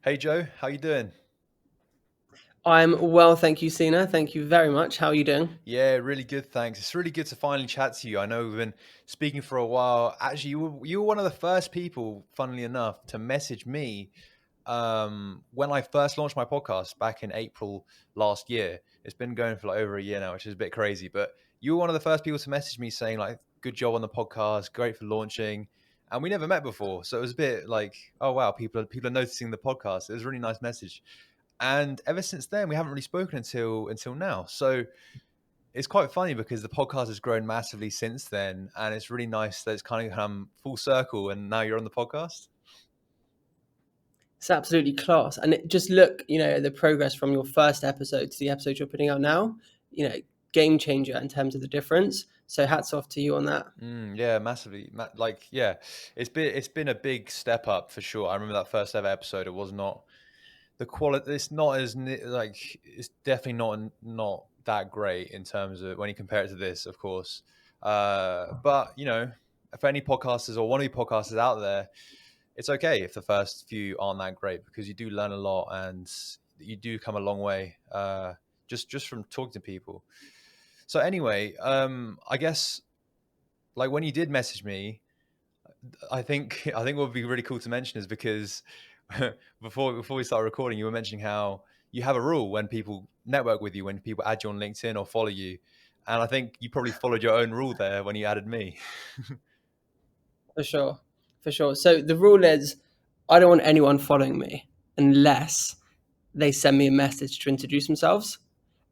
Hey Joe, how you doing? I'm well, thank you, Sina. Thank you very much. How are you doing? Yeah, really good, thanks. It's really good to finally chat to you. I know we've been speaking for a while. Actually, you were one of the first people, funnily enough, to message me when I first launched my podcast back in April last year. It's been going for like over a year now, which is a bit crazy. But you were one of the first people to message me saying like, "Good job on the podcast, great for launching." And we never met before, so it was a bit like, "Oh wow, people are noticing the podcast." It was a really nice message. And ever since then, we haven't really spoken until now. So it's quite funny because the podcast has grown massively since then, and it's really nice that it's kind of come full circle, and now you're on the podcast. It's absolutely class. And just look, at the progress from your first episode to the episode you're putting out now, you know, game changer in terms of the difference. So hats off to you on that. Yeah, massively. Like, yeah, it's been a big step up for sure. I remember that first ever episode. It was not the quality. It's not as like it's definitely not that great in terms of when you compare it to this, of course. But for any podcasters or wannabe podcasters out there, it's okay if the first few aren't that great because you do learn a lot and you do come a long way just from talking to people. So anyway, I guess like when you did message me, I think what would be really cool to mention is because before we start recording, you were mentioning how you have a rule when people network with you, when people add you on LinkedIn or follow you, and I think you probably followed your own rule there when you added me. For sure. For sure. So the rule is I don't want anyone following me unless they send me a message to introduce themselves.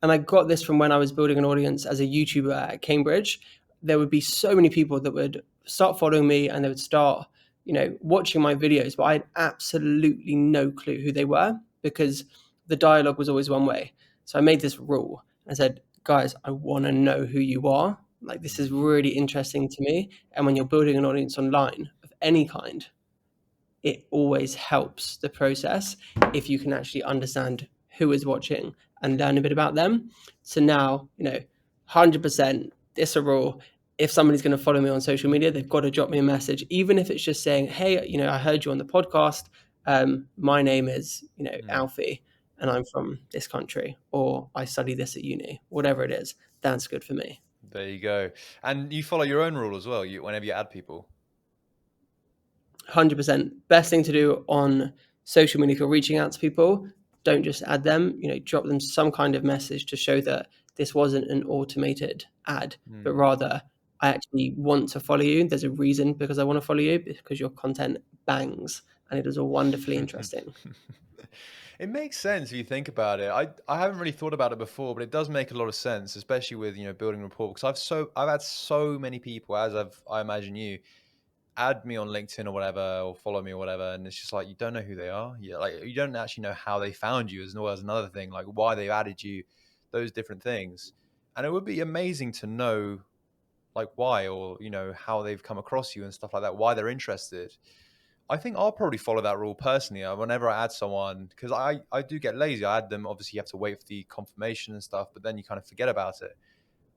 And I got this from when I was building an audience as a YouTuber at Cambridge. There would be so many people that would start following me and they would start, watching my videos, but I had absolutely no clue who they were because the dialogue was always one way. So I made this rule. I said, guys, I want to know who you are. Like, this is really interesting to me. And when you're building an audience online of any kind, it always helps the process if you can actually understand who is watching and learn a bit about them. So now, 100% this a rule. If somebody's going to follow me on social media, they've got to drop me a message, even if it's just saying, "Hey, I heard you on the podcast. My name is, Mm. Alfie, and I'm from this country, or I study this at uni. Whatever it is, that's good for me." There you go. And you follow your own rule as well. Whenever you add people. 100%. Best thing to do on social media if you're reaching out to people, don't just add them, drop them some kind of message to show that this wasn't an automated ad, but Mm. rather I actually want to follow you. There's a reason because I want to follow you because your content bangs and it is all wonderfully interesting. It makes sense if you think about it. I haven't really thought about it before, but it does make a lot of sense, especially with building rapport. Because I've had so many people, as I imagine you, add me on LinkedIn or whatever, or follow me or whatever, and it's just like you don't know who they are. Yeah, like you don't actually know how they found you, as well as another thing, like why they added you, those different things. And it would be amazing to know like why, or how they've come across you and stuff like that, why they're interested. I think I'll probably follow that rule personally. Whenever I add someone, because I do get lazy. I add them. Obviously, you have to wait for the confirmation and stuff, but then you kind of forget about it.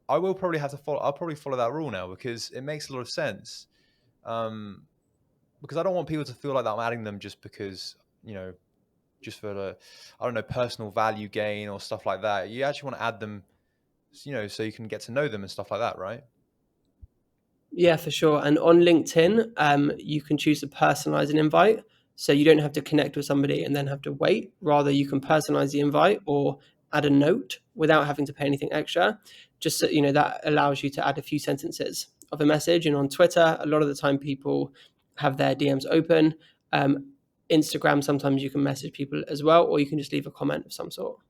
I will probably have to follow. I'll probably follow that rule now because it makes a lot of sense. Um, because I don't want people to feel like that I'm adding them just because just for the I don't know, personal value gain or stuff like that. You actually want to add them, so you can get to know them and stuff like that, right? Yeah, for sure. And on LinkedIn, you can choose to personalize an invite. So you don't have to connect with somebody and then have to wait. Rather, you can personalize the invite or add a note without having to pay anything extra. Just so, that allows you to add a few sentences of a message. And on Twitter, a lot of the time people have their DMs open. Um, Instagram, sometimes you can message people as well, or you can just leave a comment of some sort.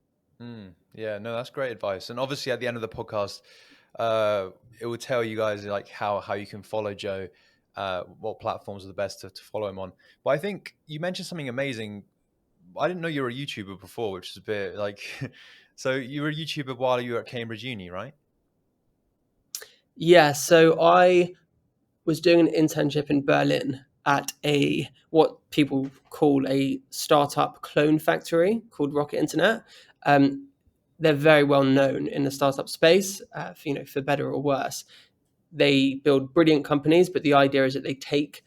Yeah, no, that's great advice. And obviously, at the end of the podcast, it will tell you guys like how you can follow Joe, what platforms are the best to follow him on. But I think you mentioned something amazing. I didn't know you were a YouTuber before, which is a bit like, so you were a YouTuber while you were at Cambridge Uni, right? Yeah, so I was doing an internship in Berlin at a what people call a startup clone factory called Rocket Internet. Um, they're very well known in the startup space, for better or worse. They build brilliant companies, but the idea is that they take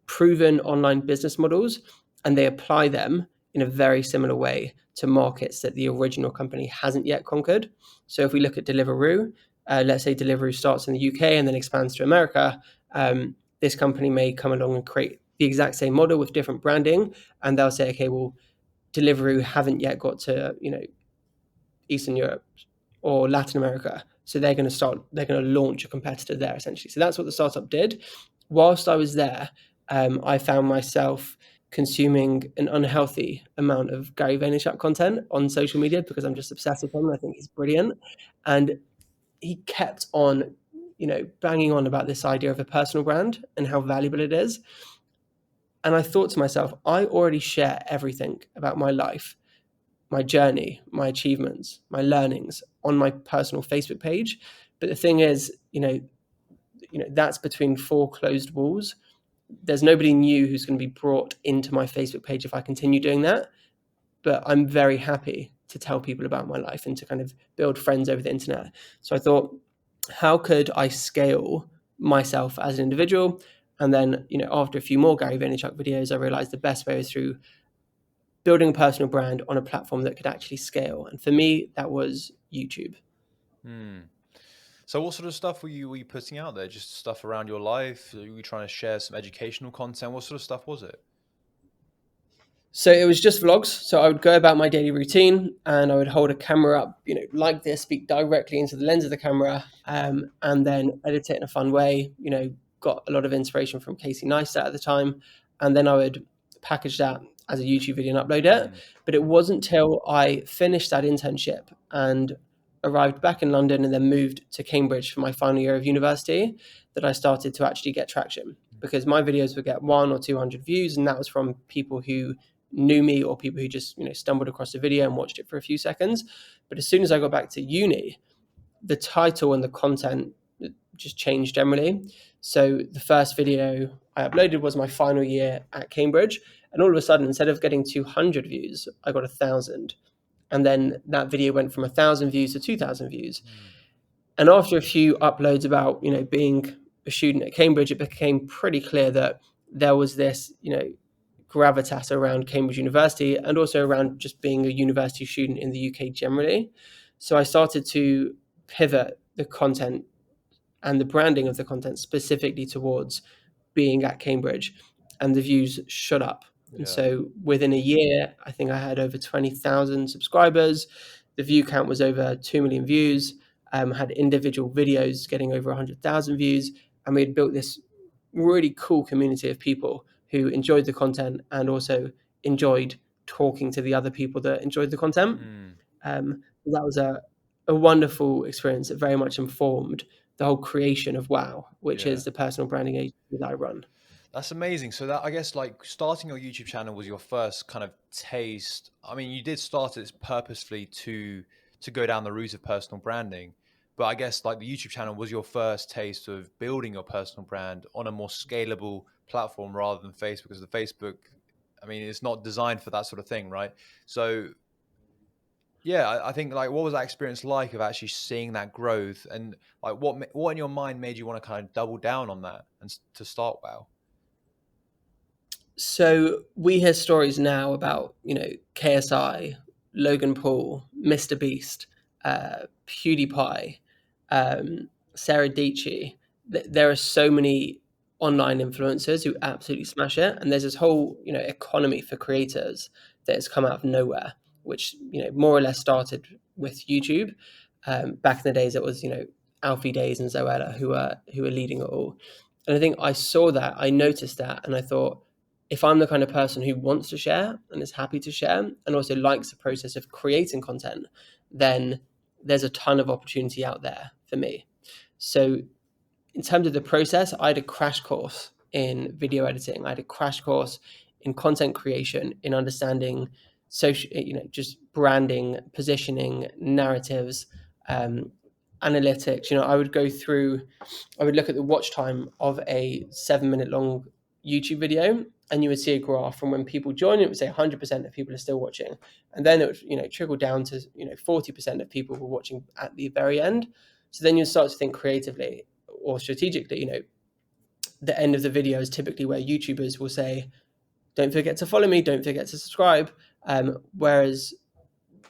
proven online business models and they apply them in a very similar way to markets that the original company hasn't yet conquered. So if we look at Deliveroo, let's say Deliveroo starts in the UK and then expands to America, this company may come along and create the exact same model with different branding, and they'll say, okay, well, Deliveroo haven't yet got to, Eastern Europe or Latin America. So they're going to launch a competitor there essentially. So that's what the startup did. Whilst I was there, I found myself consuming an unhealthy amount of Gary Vaynerchuk content on social media because I'm just obsessed with him and I think he's brilliant. And he kept on, banging on about this idea of a personal brand and how valuable it is. And I thought to myself, I already share everything about my life, my journey, my achievements, my learnings on my personal Facebook page. But the thing is, that's between four closed walls. There's nobody new who's going to be brought into my Facebook page if I continue doing that. But I'm very happy to tell people about my life and to kind of build friends over the internet. So I thought, how could I scale myself as an individual? And then, after a few more Gary Vaynerchuk videos, I realized the best way was through building a personal brand on a platform that could actually scale. And for me, that was YouTube. So what sort of stuff were you putting out there? Just stuff around your life? Were you trying to share some educational content? What sort of stuff was it? So it was just vlogs. So I would go about my daily routine and I would hold a camera up, like this, speak directly into the lens of the camera, and then edit it in a fun way. Got a lot of inspiration from Casey Neistat at the time. And then I would package that as a YouTube video and upload it. But it wasn't till I finished that internship and arrived back in London and then moved to Cambridge for my final year of university that I started to actually get traction, because my videos would get 100 or 200 views, and that was from people who knew me or people who just stumbled across the video and watched it for a few seconds. But as soon as I got back to uni, the title and the content just changed generally. So the first video I uploaded was my final year at Cambridge, and all of a sudden, instead of getting 200 views, I got 1,000. And then that video went from 1,000 views to 2,000 views. And after a few uploads about being a student at Cambridge, it became pretty clear that there was this gravitas around Cambridge University and also around just being a university student in the UK generally. So I started to pivot the content and the branding of the content specifically towards being at Cambridge, and the views shot up. And so within a year, I think I had over 20,000 subscribers. The view count was over 2 million views, had individual videos getting over 100,000 views. And we had built this really cool community of people who enjoyed the content and also enjoyed talking to the other people that enjoyed the content. That was a wonderful experience that very much informed the whole creation of WOW, which is the personal branding agency that I run. That's amazing. So that, I guess, like, starting your YouTube channel was your first kind of taste. I mean, you did start it purposefully to go down the route of personal branding, but I guess like the YouTube channel was your first taste of building your personal brand on a more scalable platform rather than Facebook, because the Facebook, I mean, it's not designed for that sort of thing, right? So yeah, I think, like, what was that experience like of actually seeing that growth, and like what in your mind made you want to kind of double down on that and to start WOW? So we hear stories now about, KSI, Logan Paul, Mr. Beast, PewDiePie, Sarah Dietschy. There are so many online influencers who absolutely smash it. And there's this whole, economy for creators that has come out of nowhere, which, more or less started with YouTube. Back in the days, it was, Alfie Days and Zoella who were leading it all. And I think I saw that, I noticed that, and I thought, if I'm the kind of person who wants to share and is happy to share and also likes the process of creating content, then there's a ton of opportunity out there for me. So in terms of the process, I had a crash course in video editing. I had a crash course in content creation, in understanding social, just branding, positioning, narratives, analytics. I would look at the watch time of a 7-minute long YouTube video, and you would see a graph from when people join, it would say 100% of people are still watching. And then it would, trickle down to, 40% of people who were watching at the very end. So then you start to think creatively or strategically. The end of the video is typically where YouTubers will say don't forget to follow me, don't forget to subscribe. Whereas,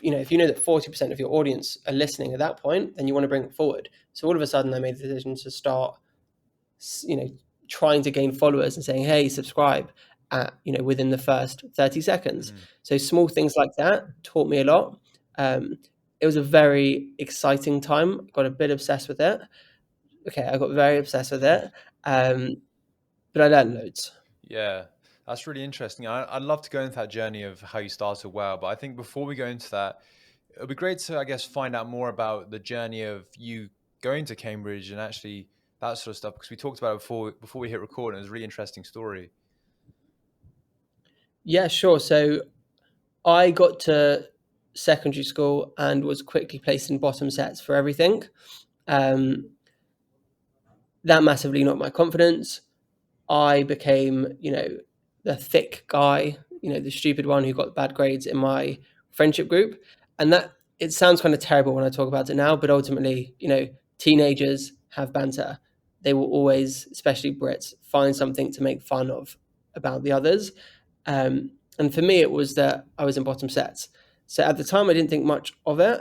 if you know that 40% of your audience are listening at that point, then you want to bring it forward. So all of a sudden I made the decision to start, trying to gain followers and saying, hey, subscribe at, within the first 30 seconds. So small things like that taught me a lot. It was a very exciting time. Got a bit obsessed with it. I got very obsessed with it. But I learned loads. Yeah, that's really interesting. I'd love to go into that journey of how you started WoW, but I think before we go into that, it would be great to, I guess, find out more about the journey of you going to Cambridge and actually that sort of stuff, because we talked about it before we hit record, and it was a really interesting story. Yeah, sure. So I got to secondary school and was quickly placed in bottom sets for everything. That massively knocked my confidence. I became, the thick guy, the stupid one who got bad grades in my friendship group. And that, it sounds kind of terrible when I talk about it now, but ultimately, teenagers have banter. They will always, especially Brits, find something to make fun of about the others. And for me, it was that I was in bottom sets. So at the time, I didn't think much of it.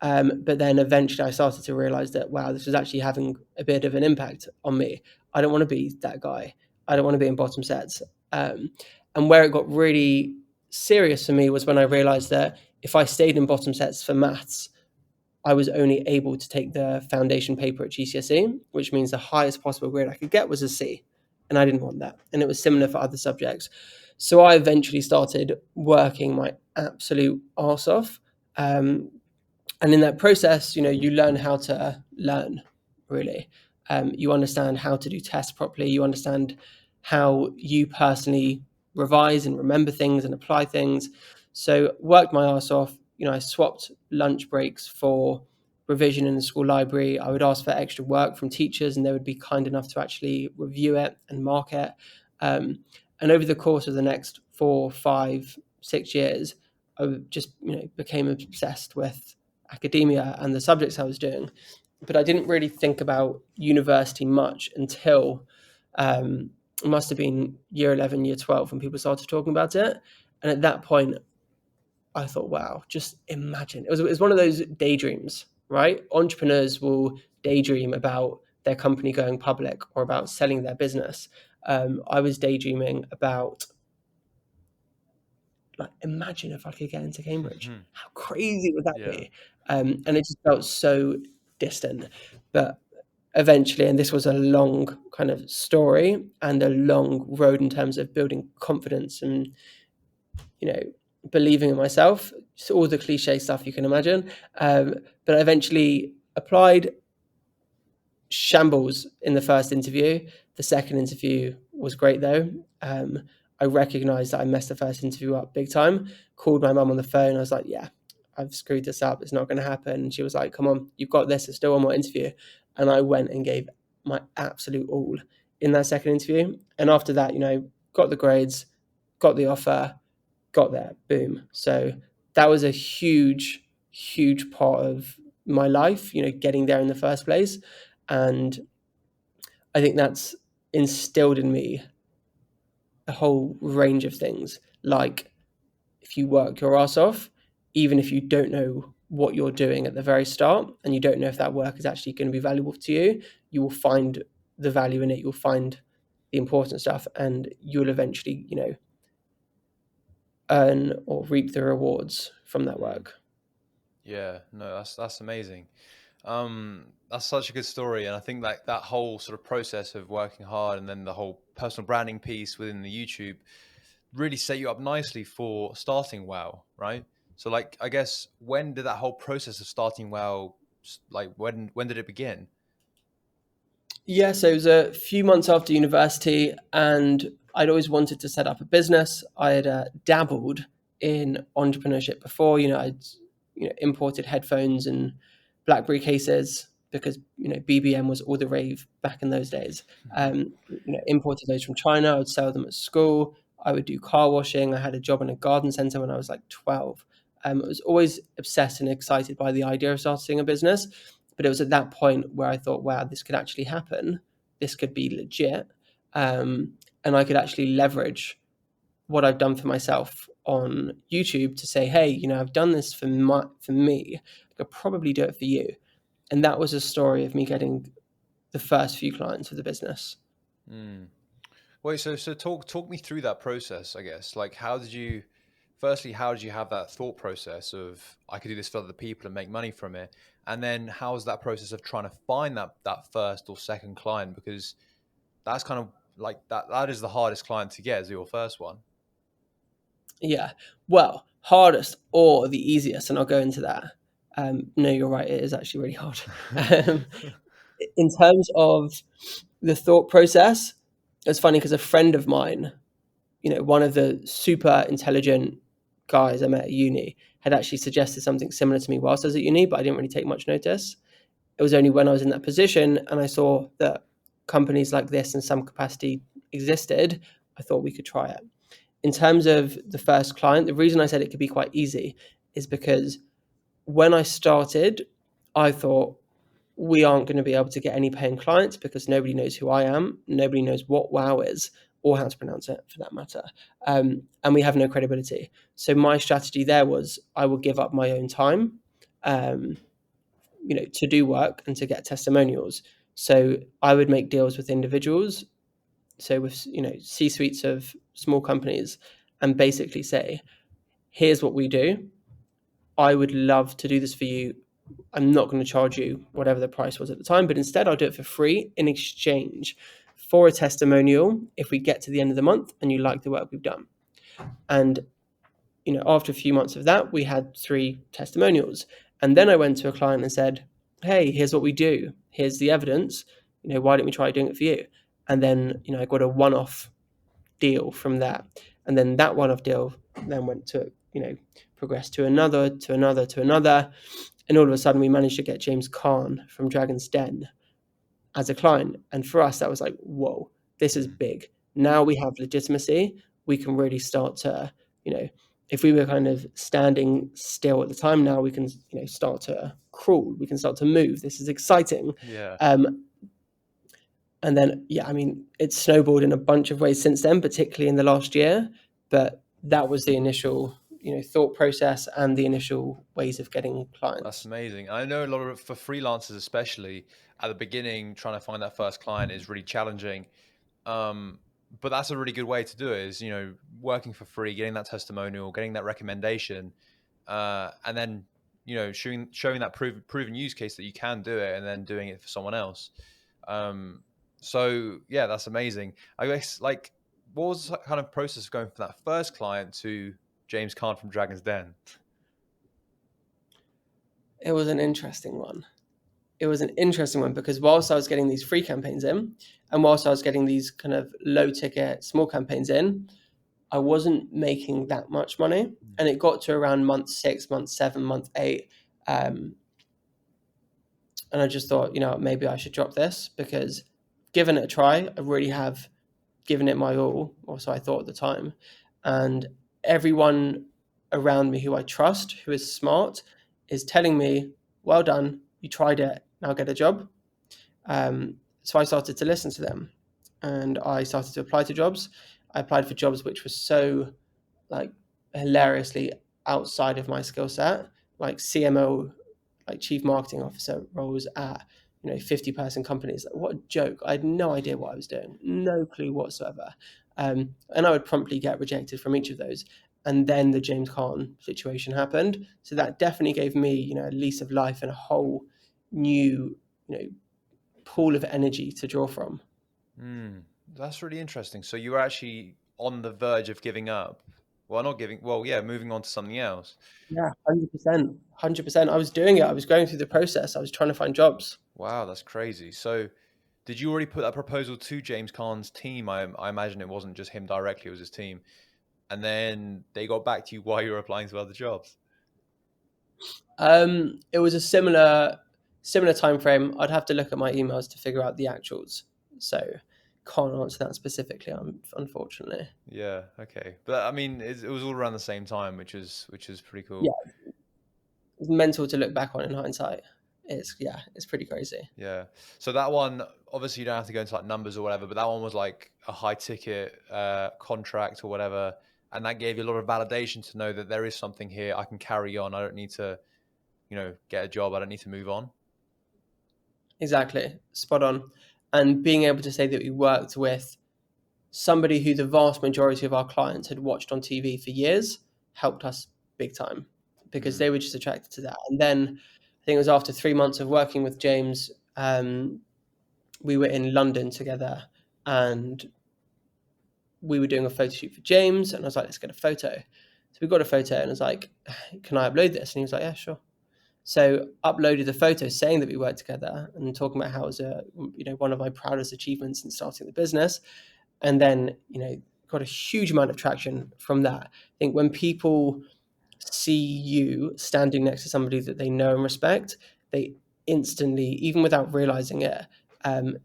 But then eventually I started to realize that, wow, this was actually having a bit of an impact on me. I don't want to be that guy. I don't want to be in bottom sets. And where it got really serious for me was when I realized that if I stayed in bottom sets for maths, I was only able to take the foundation paper at GCSE, which means the highest possible grade I could get was a C. And I didn't want that. And it was similar for other subjects. So I eventually started working my absolute arse off. And in that process, you learn how to learn, really. You understand how to do tests properly. You understand how you personally revise and remember things and apply things. So worked my arse off. I swapped lunch breaks for revision in the school library. I would ask for extra work from teachers and they would be kind enough to actually review it and mark it. And over the course of the next 4, 5, 6 years, I just became obsessed with academia and the subjects I was doing. But I didn't really think about university much until it must have been year 11, year 12 when people started talking about it. And at that point, I thought, wow, just imagine. It was one of those daydreams, right? Entrepreneurs will daydream about their company going public or about selling their business. I was daydreaming about, like, imagine if I could get into Cambridge. How crazy would that be? And it just felt so distant. But eventually, and this was a long kind of story and a long road in terms of building confidence and, believing in myself, so all the cliche stuff you can imagine. But I eventually applied. Shambles in the first interview. The second interview was great though. I recognized that I messed the first interview up big time. Called my mum on the phone. I was like, yeah, I've screwed this up. It's not going to happen. And she was like, come on, you've got this. There's still one more interview. And I went and gave my absolute all in that second interview. And after that, got the grades, got the offer, got there, boom. So that was a huge, huge part of my life, getting there in the first place. And I think that's instilled in me a whole range of things. Like, if you work your ass off, even if you don't know what you're doing at the very start and you don't know if that work is actually going to be valuable to you, you will find the value in it. You'll find the important stuff and you'll eventually, earn or reap the rewards from that work. Yeah, no, that's amazing. That's such a good story, and I think like that whole sort of process of working hard and then the whole personal branding piece within the YouTube really set you up nicely for starting WoW, right? So like, I guess, when did that whole process of starting WoW, like when did it begin? Yeah, so it was a few months after university, and I'd always wanted to set up a business. I had dabbled in entrepreneurship before. I'd imported headphones and BlackBerry cases because BBM was all the rave back in those days. Imported those from China. I would sell them at school. I would do car washing. I had a job in a garden center when I was like 12. I was always obsessed and excited by the idea of starting a business. But it was at that point where I thought, wow, this could actually happen. This could be legit. And I could actually leverage what I've done for myself on YouTube to say, hey, you know, I've done this for me. I could probably do it for you. And that was a story of me getting the first few clients for the business. Wait, so talk me through that process, I guess. Like, how did you have that thought process of I could do this for other people and make money from it? And then how's that process of trying to find that first or second client? Because that's kind of like that is the hardest client to get, is your first one. Yeah. Well, hardest or the easiest, and I'll go into that. No, you're right. It is actually really hard. In terms of the thought process, it's funny because a friend of mine, you know, one of the super intelligent guys I met at uni, had actually suggested something similar to me whilst I was at uni, but I didn't really take much notice. It was only when I was in that position and I saw that companies like this in some capacity existed, I thought we could try it. In terms of the first client, the reason I said it could be quite easy is because when I started, I thought we aren't going to be able to get any paying clients because nobody knows who I am. Nobody knows what WoW is or how to pronounce it for that matter. And we have no credibility. So my strategy there was I will give up my own time, you know, to do work and to get testimonials. So I would make deals with individuals. So with, you know, C-suites of small companies and basically say, here's what we do. I would love to do this for you. I'm not going to charge you whatever the price was at the time, but instead I'll do it for free in exchange for a testimonial if we get to the end of the month and you like the work we've done. And, you know, after a few months of that, we had 3 testimonials. And then I went to a client and said, hey, here's what we do. Here's the evidence. You know, why don't we try doing it for you? And then, you know, I got a one-off deal from that. And then that one-off deal then went to, you know, progress to another, to another, to another. And all of a sudden we managed to get James Caan from Dragon's Den as a client. And for us, that was like, whoa, this is big. Now we have legitimacy. We can really start to, you know, if we were kind of standing still at the time, now we can, you know, start to crawl. We can start to move. This is exciting. Yeah. And then, yeah, I mean, it's snowballed in a bunch of ways since then, particularly in the last year. But that was the initial, you know, thought process and the initial ways of getting clients. That's amazing. I know a lot of, for freelancers especially, at the beginning, trying to find that first client is really challenging. But that's a really good way to do it, is, you know, working for free, getting that testimonial, getting that recommendation, and then, you know, showing that proven use case that you can do it, and then doing it for someone else. So yeah, that's amazing. I guess, like, what was the kind of process of going from that first client to James Caan from Dragon's Den? It was an interesting one. It was an interesting one because whilst I was getting these free campaigns in, and whilst I was getting these kind of low ticket small campaigns in, I wasn't making that much money. And it got to around month 6, month 7, month 8. And I just thought, you know, maybe I should drop this because given it a try, I really have given it my all, or so I thought at the time. And everyone around me who I trust, who is smart, is telling me, well done, you tried it, now get a job. So I started to listen to them and I started to apply to jobs. I applied for jobs which were so like hilariously outside of my skill set, like CMO, like chief marketing officer roles at, you know, 50-person companies. Like, what a joke. I had no idea what I was doing, no clue whatsoever. And I would promptly get rejected from each of those. And then the James Caan situation happened. So that definitely gave me, you know, a lease of life and a whole new, you know, pool of energy to draw from. That's really interesting. So you were actually on the verge of giving up. Well, not giving. Well, yeah, moving on to something else. Yeah, 100%. 100%. I was doing it. I was going through the process. I was trying to find jobs. Wow, that's crazy. So, did you already put that proposal to James Caan's team? I imagine it wasn't just him directly; it was his team. And then they got back to you while you were applying to other jobs. It was a similar time frame. I'd have to look at my emails to figure out the actuals. So can't answer that specifically, unfortunately. Yeah. Okay. But I mean, it was all around the same time, which is pretty Yeah, cool. it's mental to look back on in hindsight. It's pretty crazy. Yeah. So that one, obviously, you don't have to go into like numbers or whatever, but that one was like a high ticket contract or whatever. and that gave you a lot of validation to know that there is something here. I can carry on. I don't need to, get a job. I don't need to move on. Exactly, spot on. And being able to say that we worked with somebody who the vast majority of our clients had watched on TV for years helped us big time, because they were just attracted to that. And then I think it was after 3 months of working with James, we were in London together, and we were doing a photo shoot for James, and I was like, let's get a photo. So we got a photo, and I was like, can I upload this? And he was like, yeah, sure. So uploaded the photo saying that we worked together and talking about how it was one of my proudest achievements in starting the business. And then, got a huge amount of traction from that. I think when people see you standing next to somebody that they know and respect, they instantly, even without realizing it,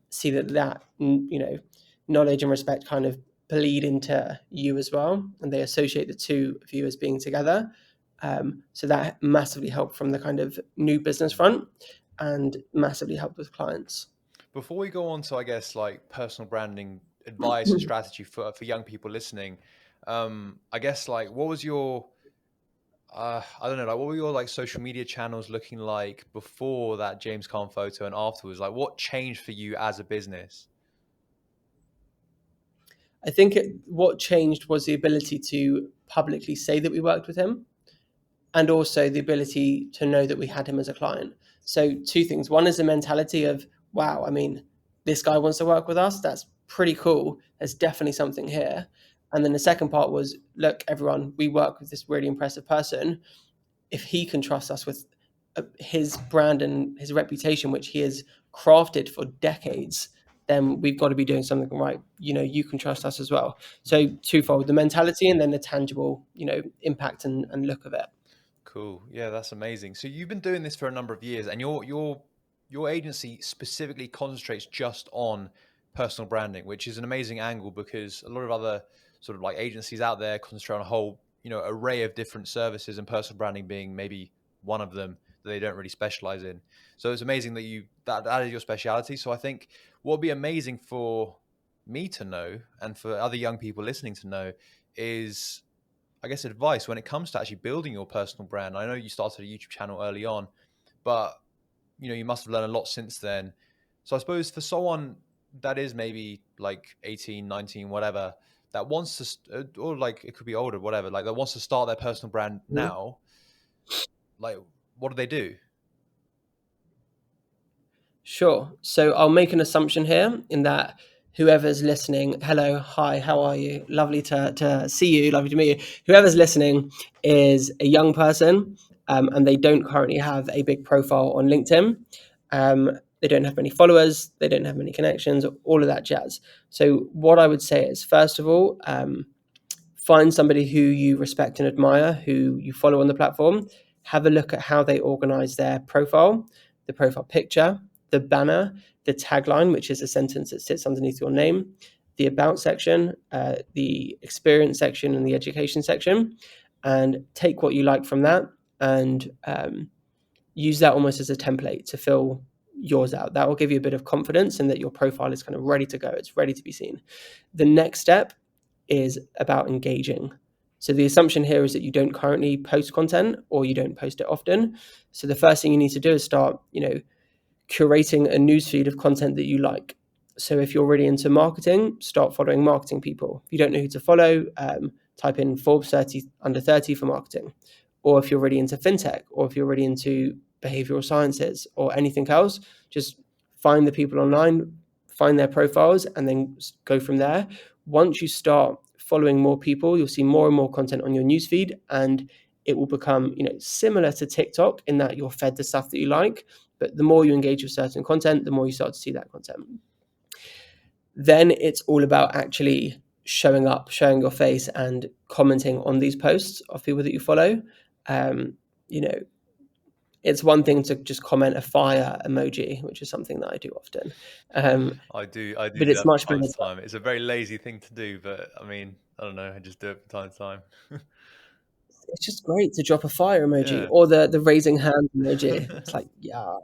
see that knowledge and respect kind of bleed into you as well, and they associate the two of you as being together. So that massively helped from the kind of new business front, and massively helped with clients. Before we go on to, I guess, like personal branding advice and strategy for young people listening, I guess, like, what was your, I don't know, like, what were your like social media channels looking like before that James Caan photo and afterwards? Like, what changed for you as a business? I think what changed was the ability to publicly say that we worked with him, and also the ability to know that we had him as a client. So two things. One is the mentality of, wow, I mean, this guy wants to work with us. That's pretty cool. There's definitely something here. And then the second part was, look, everyone, we work with this really impressive person. If he can trust us with his brand and his reputation, which he has crafted for decades, then we've got to be doing something right. You can trust us as well. So twofold: the mentality, and then the tangible, impact and look of it. Cool. Yeah, that's amazing. So you've been doing this for a number of years, and your agency specifically concentrates just on personal branding, which is an amazing angle because a lot of other sort of like agencies out there concentrate on a whole, array of different services, and personal branding being maybe one of them that they don't really specialize in. So it's amazing that is your specialty. So I think what would be amazing for me to know and for other young people listening to know is, I guess, advice when it comes to actually building your personal brand. I know you started a YouTube channel early on, but you must have learned a lot since then. So I suppose for someone that is maybe like 18, 19, whatever, that wants to, or like it could be older, whatever, like that wants to start their personal brand now, like what do they do? Sure. So I'll make an assumption here in that whoever's listening, hello, hi, how are you? Lovely to see you, lovely to meet you. Whoever's listening is a young person, and they don't currently have a big profile on LinkedIn. They don't have many followers, they don't have many connections, all of that jazz. So what I would say is, first of all, find somebody who you respect and admire, who you follow on the platform. Have a look at how they organize their profile, the profile picture, the banner, the tagline, which is a sentence that sits underneath your name, the about section, the experience section, and the education section, and take what you like from that and use that almost as a template to fill yours out. That will give you a bit of confidence in that your profile is kind of ready to go. It's ready to be seen. The next step is about engaging. So the assumption here is that you don't currently post content, or you don't post it often. So the first thing you need to do is start, curating a newsfeed of content that you like. So if you're really into marketing, start following marketing people. If you don't know who to follow, type in Forbes 30 under 30 for marketing. Or if you're really into fintech, or if you're really into behavioral sciences or anything else, just find the people online, find their profiles, and then go from there. Once you start following more people, you'll see more and more content on your newsfeed, and it will become, similar to TikTok in that you're fed the stuff that you like. But the more you engage with certain content, the more you start to see that content. Then it's all about actually showing up, showing your face, and commenting on these posts of people that you follow. Um, you know, it's one thing to just comment a fire emoji, which is something that I do often. I do But do it's that from much time better. to time. It's a very lazy thing to do, but I mean, I don't know, I just do it from time to time. It's just great to drop a fire emoji Yeah. or the raising hand emoji. It's like, yeah.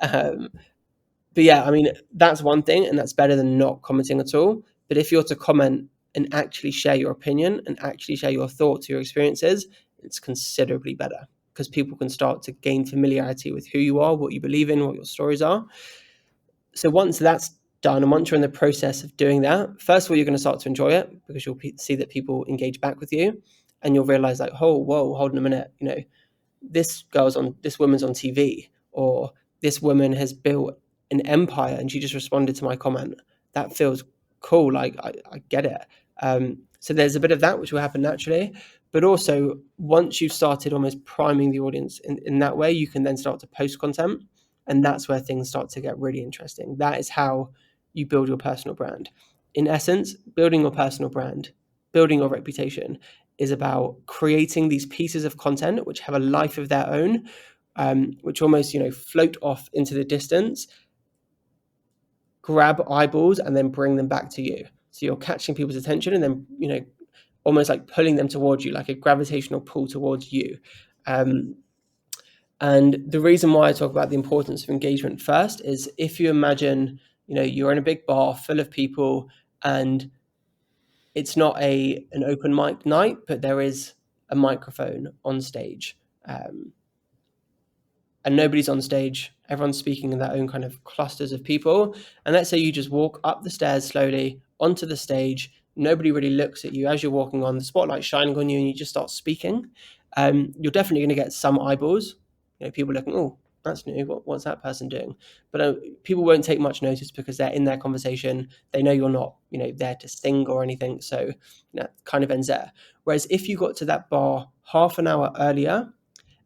Um, but yeah, I mean, that's one thing, and that's better than not commenting at all. But if you're to comment and actually share your opinion and actually share your thoughts, your experiences, it's considerably better because people can start to gain familiarity with who you are, what you believe in, what your stories are. So once that's done, and once you're in the process of doing that, first of all, you're going to start to enjoy it because you'll see that people engage back with you, and you'll realize like, oh, whoa, hold on a minute, this woman's on TV, or this woman has built an empire and she just responded to my comment. That feels cool. Like I get it. So there's a bit of that which will happen naturally, but also once you've started almost priming the audience in that way, you can then start to post content, and that's where things start to get really interesting. That is how you build your personal brand. In essence, building your personal brand, building your reputation is about creating these pieces of content which have a life of their own, which almost float off into the distance, grab eyeballs, and then bring them back to you. So you're catching people's attention, and then almost like pulling them towards you, like a gravitational pull towards you. And the reason why I talk about the importance of engagement first is if you imagine, you're in a big bar full of people, and it's not an open mic night, but there is a microphone on stage, and nobody's on stage. Everyone's speaking in their own kind of clusters of people. And let's say you just walk up the stairs slowly onto the stage. Nobody really looks at you as you're walking on, the spotlight shining on you, and you just start speaking. You're definitely going to get some eyeballs. People looking, oh, that's new. What's that person doing? But people won't take much notice because they're in their conversation. They know you're not, there to sing or anything. So that kind of ends there. Whereas if you got to that bar half an hour earlier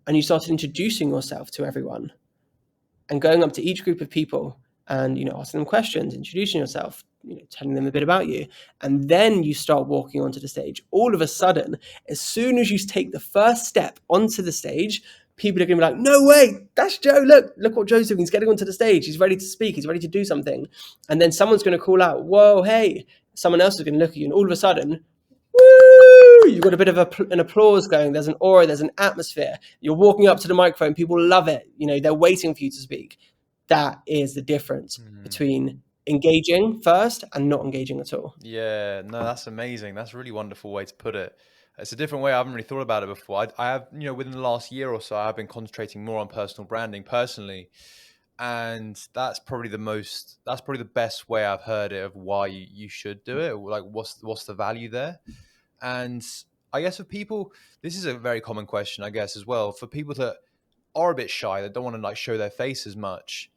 and you started introducing yourself to everyone and going up to each group of people and, asking them questions, introducing yourself, telling them a bit about you, and then you start walking onto the stage, all of a sudden, as soon as you take the first step onto the stage, people are going to be like, no way, that's Joe. Look what Joe's doing. He's getting onto the stage. He's ready to speak. He's ready to do something. And then someone's going to call out, whoa, hey. Someone else is going to look at you, and all of a sudden, woo, you've got a bit of an applause going. There's an aura, there's an atmosphere. You're walking up to the microphone. People love it. They're waiting for you to speak. That is the difference between engaging first and not engaging at all. Yeah, no, that's amazing. That's a really wonderful way to put it. It's a different way. I haven't really thought about it before. I have, within the last year or so, I've been concentrating more on personal branding personally. And that's probably the best way I've heard it of why you should do it. Like what's the value there? And I guess for people, this is a very common question, I guess, as well. For people that are a bit shy, that don't want to like show their face as much,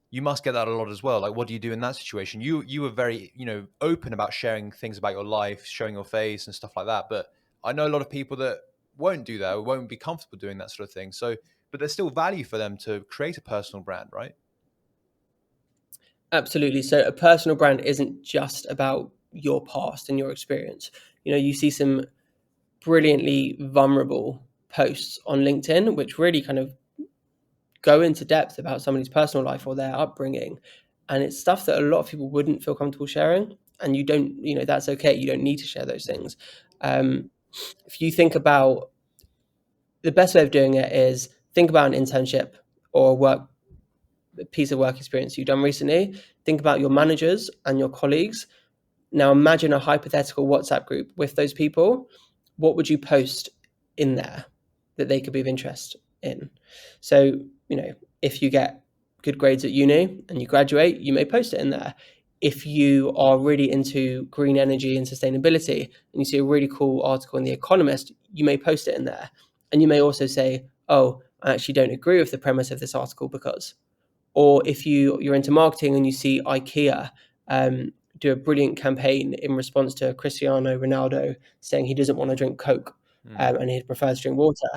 you must get that a lot as well. Like, what do you do in that situation? You were very, open about sharing things about your life, showing your face and stuff like that. But I know a lot of people that won't do that, or won't be comfortable doing that sort of thing. So, but there's still value for them to create a personal brand, right? Absolutely. So a personal brand isn't just about your past and your experience. You see some brilliantly vulnerable posts on LinkedIn, which really kind of go into depth about somebody's personal life or their upbringing. And it's stuff that a lot of people wouldn't feel comfortable sharing. And you don't, that's okay. You don't need to share those things. If you think about the best way of doing it is think about an internship or a piece of work experience you've done recently. Think about your managers and your colleagues. Now imagine a hypothetical WhatsApp group with those people. What would you post in there that they could be of interest in? So, if you get good grades at uni and you graduate, you may post it in there. If you are really into green energy and sustainability and you see a really cool article in The Economist, you may post it in there. And you may also say, oh, I actually don't agree with the premise of this article because. Or if you're into marketing and you see IKEA do a brilliant campaign in response to Cristiano Ronaldo saying he doesn't want to drink Coke and he prefers to drink water,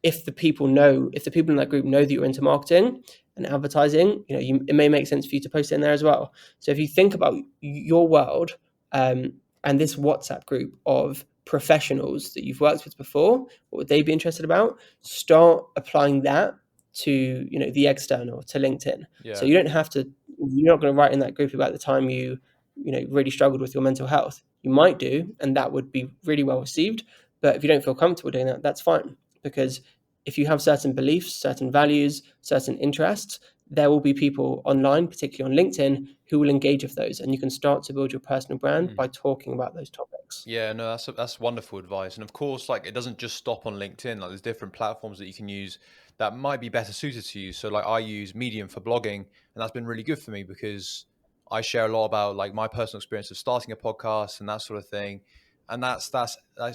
if the people in that group know that you're into marketing and advertising, it may make sense for you to post it in there as well. So if you think about your world and this WhatsApp group of professionals that you've worked with before, what would they be interested about? Start applying that to the external, to LinkedIn. Yeah. So you're not going to write in that group about the time you really struggled with your mental health. You might do, and that would be really well received. But if you don't feel comfortable doing that, that's fine. Because if you have certain beliefs, certain values, certain interests, there will be people online, particularly on LinkedIn, who will engage with those, and you can start to build your personal brand by talking about those topics. Yeah, no, that's wonderful advice. And of course, like it doesn't just stop on LinkedIn. Like there's different platforms that you can use that might be better suited to you. So like I use Medium for blogging, and that's been really good for me because I share a lot about like my personal experience of starting a podcast and that sort of thing. And that's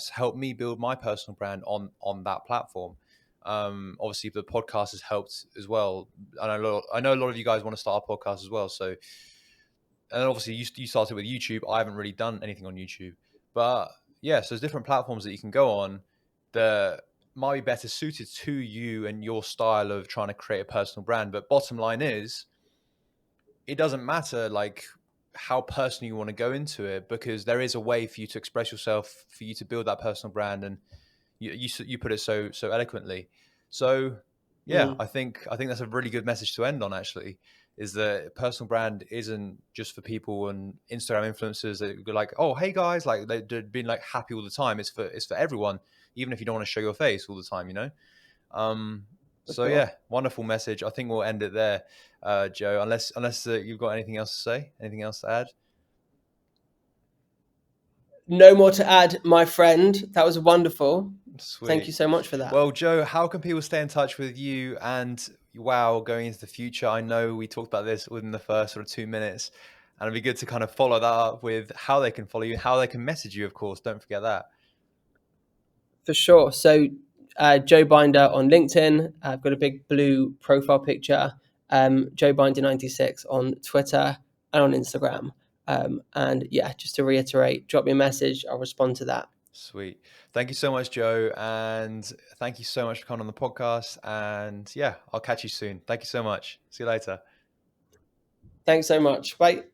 helped me build my personal brand on that platform. Obviously the podcast has helped as well. I know a lot of you guys want to start a podcast as well. So and obviously you started with YouTube. I haven't really done anything on YouTube, but yeah, so there's different platforms that you can go on that might be better suited to you and your style of trying to create a personal brand. But bottom line is, it doesn't matter like how personal you want to go into it, because there is a way for you to express yourself, for you to build that personal brand, and you put it so eloquently. So yeah, Mm. I think that's a really good message to end on. Actually, is that personal brand isn't just for people and Instagram influencers that go like, oh hey guys, like they've been like happy all the time. It's for everyone, even if you don't want to show your face all the time, you know. Um, For so sure. yeah, wonderful message. I think we'll end it there, Joe. Unless you've got anything else to say, anything else to add. No more to add, my friend. That was wonderful. Thank you Sweet. so much for that. Well, Joe, how can people stay in touch with you and wow, going into the future? I know we talked about this within the first sort of 2 minutes, and it'd be good to kind of follow that up with how they can follow you, how they can message you, of course. Don't forget that. For sure. So, Joe Binder on LinkedIn. I've got a big blue profile picture. Joe Binder 96 on Twitter and on Instagram. And yeah, just to reiterate, drop me a message. I'll respond to that. Sweet. Thank you so much, Joe. And thank you so much for coming on the podcast. And yeah, I'll catch you soon. Thank you so much. See you later. Thanks so much. Bye.